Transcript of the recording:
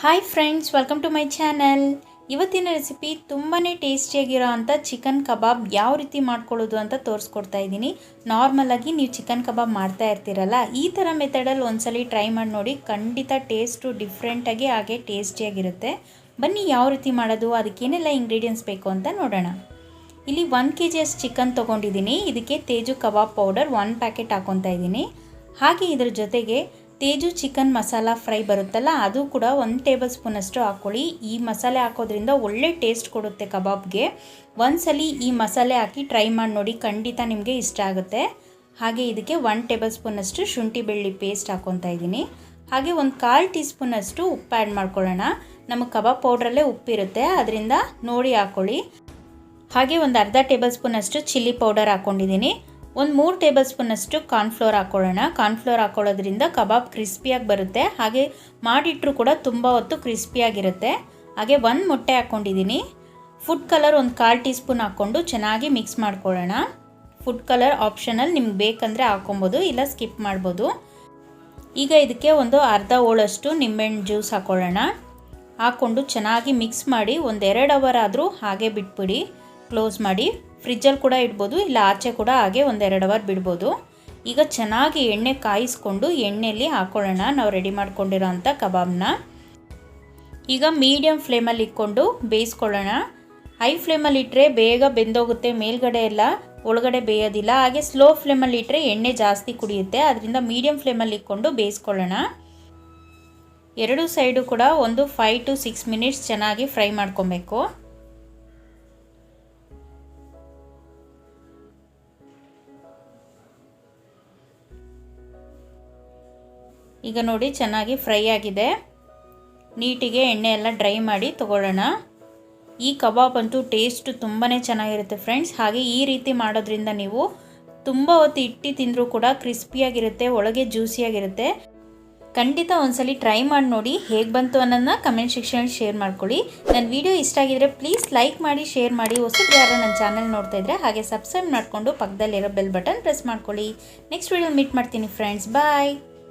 Hi friends, welcome to my channel. ಇವತ್ತಿನ recipe ತುಂಬಾ ಟೇಸ್ಟಿಯಾಗಿರೋ ಅಂಥ ಚಿಕನ್ ಕಬಾಬ್ ಯಾವ ರೀತಿ ಮಾಡ್ಕೊಳ್ಳೋದು ಅಂತ ತೋರಿಸ್ಕೊಡ್ತಾ ಇದ್ದೀನಿ. ನಾರ್ಮಲಾಗಿ ನೀವು ಚಿಕನ್ ಕಬಾಬ್ ಮಾಡ್ತಾ ಇರ್ತೀರಲ್ಲ, ಈ ಥರ ಮೆಥಡಲ್ಲಿ ಒಂದ್ಸಲಿ ಟ್ರೈ ಮಾಡಿ ನೋಡಿ. ಖಂಡಿತ ಟೇಸ್ಟು ಡಿಫ್ರೆಂಟಾಗಿ ಹಾಗೆ ಟೇಸ್ಟಿಯಾಗಿರುತ್ತೆ. ಬನ್ನಿ ಯಾವ ರೀತಿ ಮಾಡೋದು, ಅದಕ್ಕೇನೆಲ್ಲ ಇಂಗ್ರೀಡಿಯೆಂಟ್ಸ್ ಬೇಕು ಅಂತ ನೋಡೋಣ. ಇಲ್ಲಿ 1 kg ಅಷ್ಟು ಚಿಕನ್ ತೊಗೊಂಡಿದ್ದೀನಿ. ಇದಕ್ಕೆ ತೇಜು ಕಬಾಬ್ ಪೌಡರ್ 1 ಪ್ಯಾಕೆಟ್ ಹಾಕ್ಕೊತಾ ಇದ್ದೀನಿ. ಹಾಗೆ ಇದ್ರ ಜೊತೆಗೆ ತೇಜು ಚಿಕನ್ ಮಸಾಲ ಫ್ರೈ ಬರುತ್ತಲ್ಲ, ಅದು ಕೂಡ 1 ಟೇಬಲ್ ಸ್ಪೂನಷ್ಟು ಹಾಕ್ಕೊಳ್ಳಿ. ಈ ಮಸಾಲೆ ಹಾಕೋದ್ರಿಂದ ಒಳ್ಳೆ ಟೇಸ್ಟ್ ಕೊಡುತ್ತೆ ಕಬಾಬ್ಗೆ. ಒಂದ್ಸಲಿ ಈ ಮಸಾಲೆ ಹಾಕಿ ಟ್ರೈ ಮಾಡಿ ನೋಡಿ, ಖಂಡಿತ ನಿಮಗೆ ಇಷ್ಟ ಆಗುತ್ತೆ. ಹಾಗೆ ಇದಕ್ಕೆ 1 ಟೇಬಲ್ ಸ್ಪೂನಷ್ಟು ಶುಂಠಿ ಬೆಳ್ಳುಳ್ಳಿ ಪೇಸ್ಟ್ ಹಾಕ್ಕೊತಾ ಇದ್ದೀನಿ. ಹಾಗೆ 1/4 ಟೀ ಸ್ಪೂನಷ್ಟು ಉಪ್ಪು ಆ್ಯಡ್ ಮಾಡ್ಕೊಳ್ಳೋಣ. ನಮಗೆ ಕಬಾಬ್ ಪೌಡ್ರಲ್ಲೇ ಉಪ್ಪಿರುತ್ತೆ, ಅದರಿಂದ ನೋಡಿ ಹಾಕ್ಕೊಳ್ಳಿ. ಹಾಗೆ ಒಂದು ಅರ್ಧ ಟೇಬಲ್ ಸ್ಪೂನಷ್ಟು ಚಿಲ್ಲಿ ಪೌಡರ್ ಹಾಕ್ಕೊಂಡಿದ್ದೀನಿ. 3 ಟೇಬಲ್ ಸ್ಪೂನಷ್ಟು ಕಾರ್ನ್ಫ್ಲೋರ್ ಹಾಕ್ಕೊಳ್ಳೋಣ. ಕಾರ್ನ್ಫ್ಲೋರ್ ಹಾಕ್ಕೊಳ್ಳೋದ್ರಿಂದ ಕಬಾಬ್ ಕ್ರಿಸ್ಪಿಯಾಗಿ ಬರುತ್ತೆ. ಹಾಗೆ ಮಾಡಿಟ್ರೂ ಕೂಡ ತುಂಬ ಹೊತ್ತು ಕ್ರಿಸ್ಪಿಯಾಗಿರುತ್ತೆ. ಹಾಗೆ 1 ಮೊಟ್ಟೆ ಹಾಕ್ಕೊಂಡಿದ್ದೀನಿ. ಫುಡ್ ಕಲರ್ 1/4 ಟೀ ಸ್ಪೂನ್ ಹಾಕ್ಕೊಂಡು ಚೆನ್ನಾಗಿ ಮಿಕ್ಸ್ ಮಾಡ್ಕೊಳ್ಳೋಣ. ಫುಡ್ ಕಲರ್ ಆಪ್ಷನಲ್, ನಿಮ್ಗೆ ಬೇಕಂದರೆ ಹಾಕ್ಕೊಬೋದು, ಇಲ್ಲ ಸ್ಕಿಪ್ ಮಾಡ್ಬೋದು. ಈಗ ಇದಕ್ಕೆ ಒಂದು ಅರ್ಧ ಹೋಳಷ್ಟು ನಿಂಬೆಹಣ್ಣು ಜ್ಯೂಸ್ ಹಾಕ್ಕೊಳ್ಳೋಣ. ಹಾಕ್ಕೊಂಡು ಚೆನ್ನಾಗಿ ಮಿಕ್ಸ್ ಮಾಡಿ 1-2 ಅವರ್ ಆದರೂ ಹಾಗೆ ಬಿಟ್ಬಿಡಿ. ಕ್ಲೋಸ್ ಮಾಡಿ ಫ್ರಿಜ್ಜಲ್ಲಿ ಕೂಡ ಇಡ್ಬೋದು, ಇಲ್ಲ ಆಚೆ ಕೂಡ ಹಾಗೆ 1-2 ಅವರ್ ಬಿಡ್ಬೋದು. ಈಗ ಚೆನ್ನಾಗಿ ಎಣ್ಣೆ ಕಾಯಿಸ್ಕೊಂಡು ಎಣ್ಣೆಯಲ್ಲಿ ಹಾಕ್ಕೊಳ್ಳೋಣ ನಾವು ರೆಡಿ ಮಾಡ್ಕೊಂಡಿರೋ ಅಂಥ ಕಬಾಬ್ನ. ಈಗ ಮೀಡಿಯಮ್ ಫ್ಲೇಮಲ್ಲಿ ಇಟ್ಕೊಂಡು ಬೇಯಿಸ್ಕೊಳ್ಳೋಣ. ಹೈ ಫ್ಲೇಮಲ್ಲಿ ಇಟ್ಟರೆ ಬೇಗ ಬೆಂದೋಗುತ್ತೆ, ಮೇಲ್ಗಡೆ ಎಲ್ಲ ಒಳಗಡೆ ಬೇಯೋದಿಲ್ಲ. ಹಾಗೆ ಸ್ಲೋ ಫ್ಲೇಮಲ್ಲಿ ಇಟ್ಟರೆ ಎಣ್ಣೆ ಜಾಸ್ತಿ ಕುಡಿಯುತ್ತೆ, ಅದರಿಂದ ಮೀಡಿಯಮ್ ಫ್ಲೇಮಲ್ಲಿ ಇಟ್ಕೊಂಡು ಬೇಯಿಸ್ಕೊಳ್ಳೋಣ. ಎರಡು ಸೈಡು ಕೂಡ ಒಂದು 5 to 6 ಮಿನಿಟ್ಸ್ ಚೆನ್ನಾಗಿ ಫ್ರೈ ಮಾಡ್ಕೊಬೇಕು. ಈಗ ನೋಡಿ ಚೆನ್ನಾಗಿ ಫ್ರೈ ಆಗಿದೆ. ನೀಟಿಗೆ ಎಣ್ಣೆ ಎಲ್ಲ ಡ್ರೈ ಮಾಡಿ ತಗೊಳ್ಳೋಣ. ಈ ಕಬಾಬ್ ಅಂತೂ ಟೇಸ್ಟ್ ತುಂಬಾ ಚೆನ್ನಾಗಿರುತ್ತೆ ಫ್ರೆಂಡ್ಸ್. ಹಾಗೆ ಈ ರೀತಿ ಮಾಡೋದ್ರಿಂದ ನೀವು ತುಂಬ ಹೊತ್ತು ಇಟ್ಟು ತಿಂದರೂ ಕೂಡ ಕ್ರಿಸ್ಪಿಯಾಗಿರುತ್ತೆ, ಒಳಗೆ ಜ್ಯೂಸಿಯಾಗಿರುತ್ತೆ. ಖಂಡಿತ ಒಂದ್ಸಲಿ ಟ್ರೈ ಮಾಡಿ ನೋಡಿ, ಹೇಗೆ ಬಂತು ಅನ್ನೋದನ್ನ ಕಮೆಂಟ್ ಸೆಕ್ಷನಲ್ಲಿ ಶೇರ್ ಮಾಡ್ಕೊಳ್ಳಿ. ನನ್ನ ವಿಡಿಯೋ ಇಷ್ಟ ಆಗಿದ್ರೆ ಪ್ಲೀಸ್ ಲೈಕ್ ಮಾಡಿ, ಶೇರ್ ಮಾಡಿ. ಹೊಸಬ್ರು ಯಾರು ನನ್ನ ಚಾನಲ್ ನೋಡ್ತಾ ಇದ್ದರೆ ಹಾಗೆ ಸಬ್ಸ್ಕ್ರೈಬ್ ಮಾಡಿಕೊಂಡು ಪಕ್ಕದಲ್ಲಿರೋ ಬೆಲ್ ಬಟನ್ ಪ್ರೆಸ್ ಮಾಡ್ಕೊಳ್ಳಿ. ನೆಕ್ಸ್ಟ್ ವಿಡಿಯೋ ಮೀಟ್ ಮಾಡ್ತೀನಿ ಫ್ರೆಂಡ್ಸ್. ಬಾಯ್.